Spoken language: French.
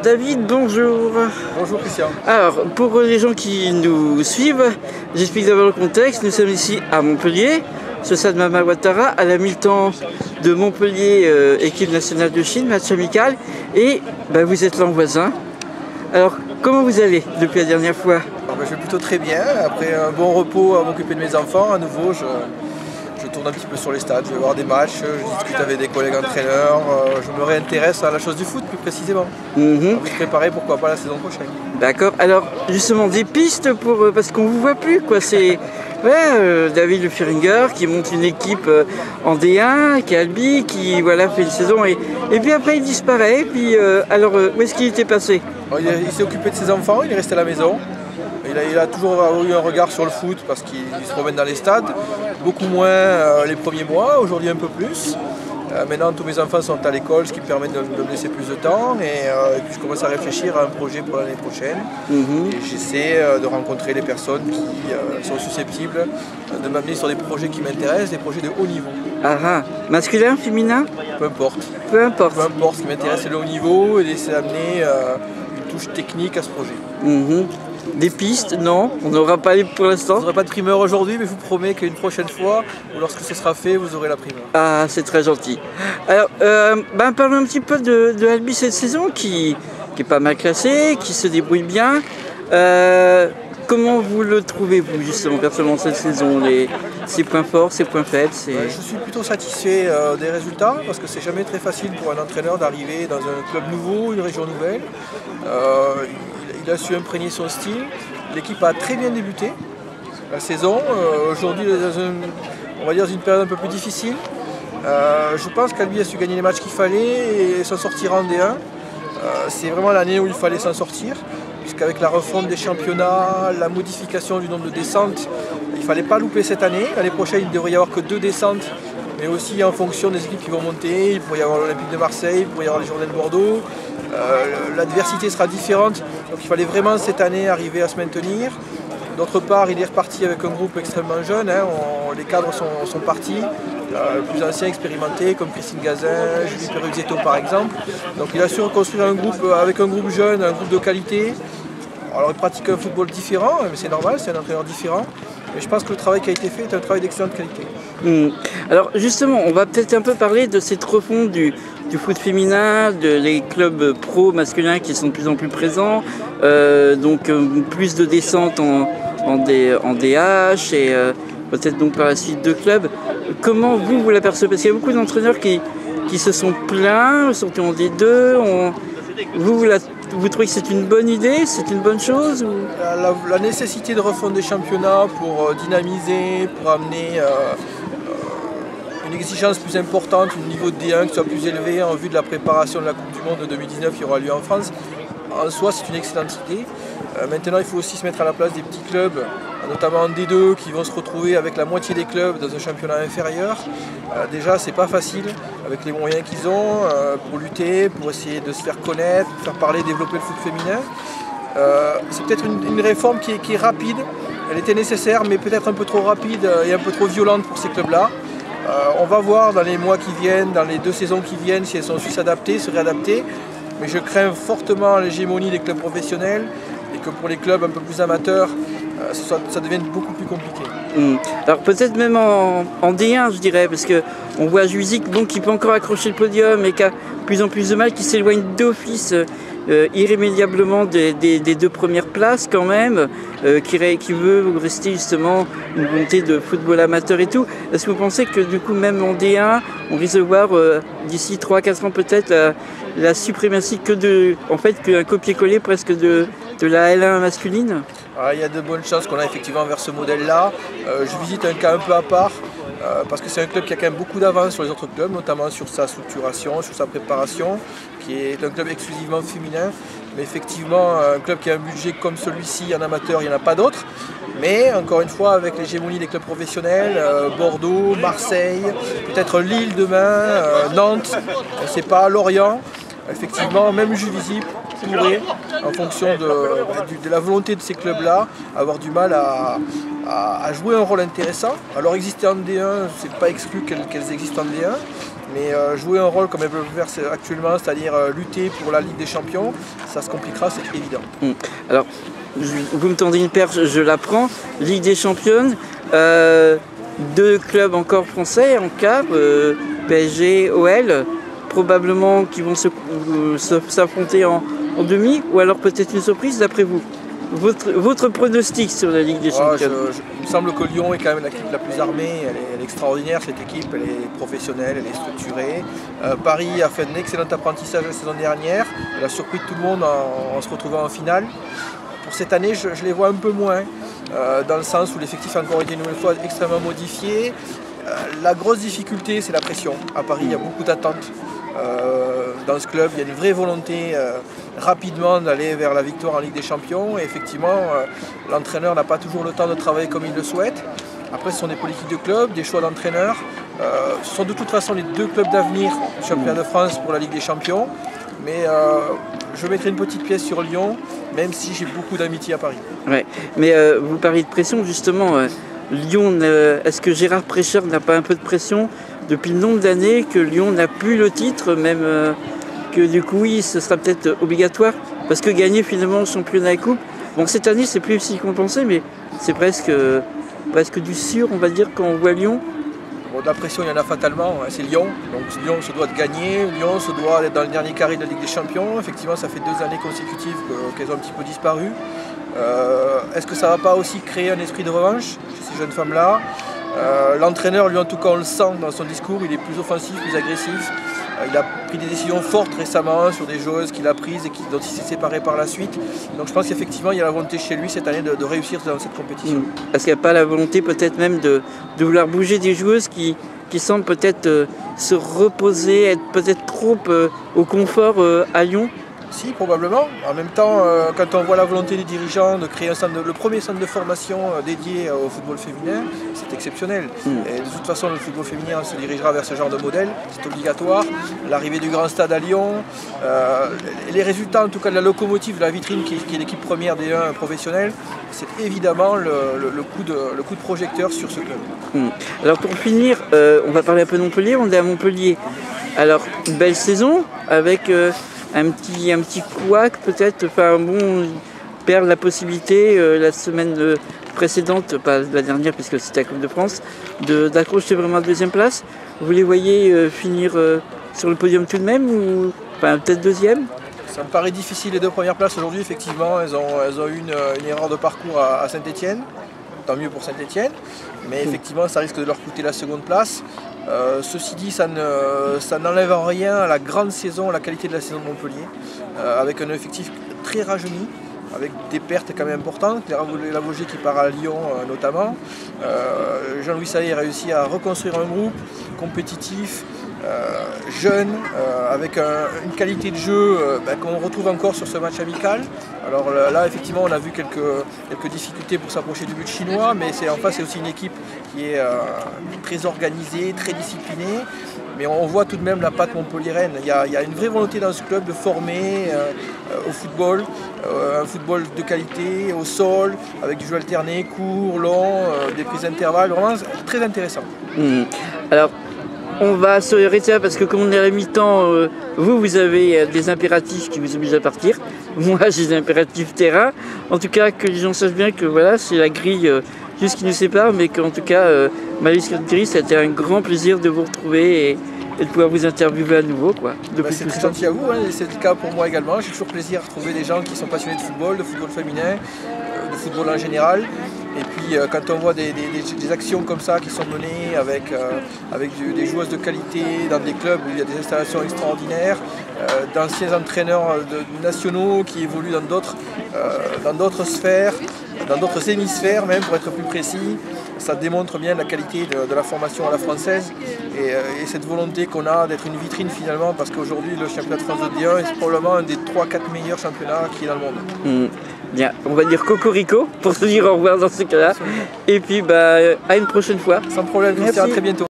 David, bonjour. Bonjour Christian. Alors, pour les gens qui nous suivent, j'explique d'abord le contexte. Nous sommes ici à Montpellier, ce stade Mama Ouattara, à la mi-temps de Montpellier, équipe nationale de Chine, match amical. Et vous êtes l'an voisin. Alors, comment vous allez depuis la dernière fois? Je vais plutôt très bien. Après un bon repos à m'occuper de mes enfants, à nouveau, je tourne un petit peu sur les stades, je vais voir des matchs, je discute avec des collègues entraîneurs, je me réintéresse à la chose du foot plus précisément. J'ai envie de préparer pourquoi pas la saison prochaine. D'accord, alors justement des pistes pour parce qu'on vous voit plus quoi, c'est David Le Feringer qui monte une équipe en D1, qui est Albi, qui voilà fait une saison et puis après il disparaît, puis où est-ce qu'il était passé? Il s'est occupé de ses enfants, il est resté à la maison. Il a toujours eu un regard sur le foot parce qu'il se promène dans les stades, beaucoup moins les premiers mois, aujourd'hui un peu plus. Maintenant tous mes enfants sont à l'école, ce qui me permet de me laisser plus de temps et puis je commence à réfléchir à un projet pour l'année prochaine. Et j'essaie de rencontrer les personnes qui sont susceptibles de m'amener sur des projets qui m'intéressent, des projets de haut niveau. Masculin, féminin? Peu importe. Peu importe. Peu importe, ce qui m'intéresse c'est le haut niveau et d'essayer d'amener une touche technique à ce projet. Des pistes, non, on n'aura pas pour l'instant. Vous n'aurez pas de primeur aujourd'hui, mais je vous promets qu'une prochaine fois, ou lorsque ce sera fait, vous aurez la primeur. Ah, c'est très gentil. Alors, parlons un petit peu de Albi cette saison, qui est pas mal classé, qui se débrouille bien. Comment vous le trouvez-vous, justement, personnellement, cette saison, ses points forts, ses points faibles? Je suis plutôt satisfait des résultats, parce que c'est jamais très facile pour un entraîneur d'arriver dans un club nouveau, une région nouvelle. Il a su imprégner son style. L'équipe a très bien débuté la saison. Aujourd'hui, on va dire une période un peu plus difficile. Je pense qu'Albi a su gagner les matchs qu'il fallait et s'en sortir en D1. C'est vraiment l'année où il fallait s'en sortir, puisqu'avec la refonte des championnats, la modification du nombre de descentes, il ne fallait pas louper cette année. L'année prochaine, il ne devrait y avoir que 2 descentes, mais aussi en fonction des équipes qui vont monter. Il pourrait y avoir l'Olympique de Marseille, il pourrait y avoir les Girondins de Bordeaux. L'adversité sera différente, donc il fallait vraiment cette année arriver à se maintenir. D'autre part, il est reparti avec un groupe extrêmement jeune, les cadres sont partis, plus anciens expérimentés comme Christine Gazin, Julie Peruzzetto par exemple. Donc il a su reconstruire un groupe avec un groupe jeune, un groupe de qualité. Alors il pratique un football différent, mais c'est normal, c'est un entraîneur différent. Mais je pense que le travail qui a été fait est un travail d'excellente qualité. Alors justement, on va peut-être un peu parler de cette refonte du foot féminin, les clubs pro masculins qui sont de plus en plus présents, plus de descentes en DH et peut-être donc par la suite 2 clubs. Comment vous l'apercevez? Parce qu'il y a beaucoup d'entraîneurs qui se sont plaints, surtout en D2. Vous trouvez que c'est une bonne idée, c'est une bonne chose ou... La nécessité de refondre des championnats pour dynamiser, pour amener une exigence plus importante, un niveau de D1 qui soit plus élevé en vue de la préparation de la Coupe du Monde de 2019 qui aura lieu en France, en soi c'est une excellente idée. Maintenant il faut aussi se mettre à la place des petits clubs, notamment en D2, qui vont se retrouver avec la moitié des clubs dans un championnat inférieur. Déjà c'est pas facile avec les moyens qu'ils ont pour lutter, pour essayer de se faire connaître, faire parler, développer le foot féminin. C'est peut-être une réforme qui est rapide, elle était nécessaire mais peut-être un peu trop rapide et un peu trop violente pour ces clubs-là. On va voir dans les mois qui viennent, dans les 2 saisons qui viennent, si elles sont su s'adapter, se réadapter. Mais je crains fortement l'hégémonie des clubs professionnels et que pour les clubs un peu plus amateurs, ça devienne beaucoup plus compliqué. Alors peut-être même en D1 je dirais, parce qu'on voit Juizic qui peut encore accrocher le podium et qui a de plus en plus de mal, qui s'éloigne d'office irrémédiablement des 2 premières places quand même, qui veut rester justement une volonté de football amateur et tout. Est-ce que vous pensez que du coup même en D1, on risque de voir d'ici 3-4 ans peut-être la suprématie qu'un copier-coller presque de la L1 masculine? Il y a de bonnes chances qu'on a effectivement vers ce modèle-là. Je visite un cas un peu à part, parce que c'est un club qui a quand même beaucoup d'avance sur les autres clubs, notamment sur sa structuration, sur sa préparation, qui est un club exclusivement féminin. Mais effectivement, un club qui a un budget comme celui-ci en amateur, il n'y en a pas d'autres. Mais encore une fois, avec l'hégémonie des clubs professionnels, Bordeaux, Marseille, peut-être Lille demain, Nantes, on ne sait pas, Lorient, effectivement, même Juvisy pourrait, en fonction de la volonté de ces clubs-là, avoir du mal à jouer un rôle intéressant. Alors exister en D1, c'est pas exclu qu'elles existent en D1, Mais jouer un rôle comme elles peuvent le faire actuellement, c'est-à-dire lutter pour la Ligue des Champions, ça se compliquera, c'est évident. Alors, vous me tendez une perche, je la prends. Ligue des Champions, 2 clubs encore français en quart, PSG, OL, probablement qui vont s'affronter en demi, ou alors peut-être une surprise d'après vous. Votre pronostic sur la Ligue des Champions? Il me semble que Lyon est quand même l'équipe la plus armée, elle est extraordinaire cette équipe, elle est professionnelle, elle est structurée. Paris a fait un excellent apprentissage la saison dernière, elle a surpris tout le monde en se retrouvant en finale. Pour cette année, je les vois un peu moins, dans le sens où l'effectif a encore été une nouvelle fois extrêmement modifié. La grosse difficulté, c'est la pression. À Paris, il y a beaucoup d'attentes. Dans ce club, il y a une vraie volonté rapidement d'aller vers la victoire en Ligue des Champions. Et effectivement, l'entraîneur n'a pas toujours le temps de travailler comme il le souhaite. Après, ce sont des politiques de club, des choix d'entraîneur. Ce sont de toute façon les 2 clubs d'avenir du championnat de France pour la Ligue des Champions. Mais je mettrai une petite pièce sur Lyon, même si j'ai beaucoup d'amitié à Paris. Ouais. Mais vous parlez de pression, justement. Lyon, est-ce que Gérard Prêcher n'a pas un peu de pression depuis le nombre d'années que Lyon n'a plus le titre, même que du coup, oui, ce sera peut-être obligatoire, parce que gagner finalement le championnat et coupe, bon, cette année, c'est plus si compensé, mais c'est presque du sûr, on va dire, quand on voit Lyon. Bon, de la pression, il y en a fatalement, hein, c'est Lyon, donc Lyon se doit de gagner, Lyon se doit d'être dans le dernier carré de la Ligue des Champions. Effectivement, ça fait 2 années consécutives qu'elles ont un petit peu disparu. Est-ce que ça ne va pas aussi créer un esprit de revanche chez ces jeunes femmes-là? L'entraîneur, lui en tout cas, on le sent dans son discours, il est plus offensif, plus agressif. Il a pris des décisions fortes récemment sur des joueuses qu'il a prises et dont il s'est séparé par la suite. Donc je pense qu'effectivement, il y a la volonté chez lui cette année de réussir dans cette compétition. Est-ce qu'il n'y a pas la volonté peut-être même de vouloir bouger des joueuses qui semblent peut-être se reposer, être peut-être trop au confort à Lyon? Si, probablement. En même temps, quand on voit la volonté des dirigeants de créer le premier centre de formation dédié au football féminin, c'est exceptionnel. Et de toute façon, le football féminin se dirigera vers ce genre de modèle, c'est obligatoire. L'arrivée du grand stade à Lyon, les résultats en tout cas de la locomotive, de la vitrine qui est l'équipe première des 1 professionnels, c'est évidemment le coup de projecteur sur ce club. Alors pour finir, on va parler un peu de Montpellier, on est à Montpellier. Alors, une belle saison avec... un petit couac peut-être, enfin bon, perdre la possibilité la semaine précédente, pas la dernière puisque c'était la Coupe de France, d'accrocher vraiment la 2e place. Vous les voyez finir sur le podium tout de même ou enfin, peut-être 2e? Ça me paraît difficile les 2 premières places aujourd'hui, effectivement, elles ont eu une erreur de parcours à Saint-Étienne. Tant mieux pour Saint-Étienne, mais effectivement ça risque de leur coûter la 2e place. Ceci dit, ça n'enlève en rien à la grande saison, à la qualité de la saison de Montpellier, avec un effectif très rajeuni, avec des pertes quand même importantes. Lavogé qui part à Lyon notamment. Jean-Louis Sailly a réussi à reconstruire un groupe compétitif, jeune, avec une qualité de jeu qu'on retrouve encore sur ce match amical. Alors là, effectivement, on a vu quelques difficultés pour s'approcher du but chinois, mais en face, c'est aussi une équipe qui est très organisée, très disciplinée. Mais on voit tout de même la patte montpelliéraine. Il y a une vraie volonté dans ce club de former au football, un football de qualité, au sol, avec du jeu alterné, court, long, des prises d'intervalle, vraiment très intéressant. Alors, on va s'arrêter là parce que comme on est à la mi-temps, vous avez des impératifs qui vous obligent à partir. Moi, j'ai des impératifs terrain. En tout cas, que les gens sachent bien que voilà, c'est la grille juste qui nous sépare, mais qu'en tout cas, Maëlys Thierry, ça a été un grand plaisir de vous retrouver et de pouvoir vous interviewer à nouveau. C'est très gentil à vous, hein, et c'est le cas pour moi également. J'ai toujours plaisir à trouver des gens qui sont passionnés de football féminin, de football en général. Et puis quand on voit des actions comme ça qui sont menées avec des joueuses de qualité dans des clubs où il y a des installations extraordinaires, d'anciens entraîneurs nationaux qui évoluent dans d'autres sphères, dans d'autres hémisphères même pour être plus précis, ça démontre bien la qualité de la formation à la française et cette volonté qu'on a d'être une vitrine finalement, parce qu'aujourd'hui le championnat de France de D1 est probablement un des 3-4 meilleurs championnats qui est dans le monde. Bien, on va dire cocorico pour se dire au revoir dans ce cas-là. Et puis à une prochaine fois. Sans problème, merci. À très bientôt.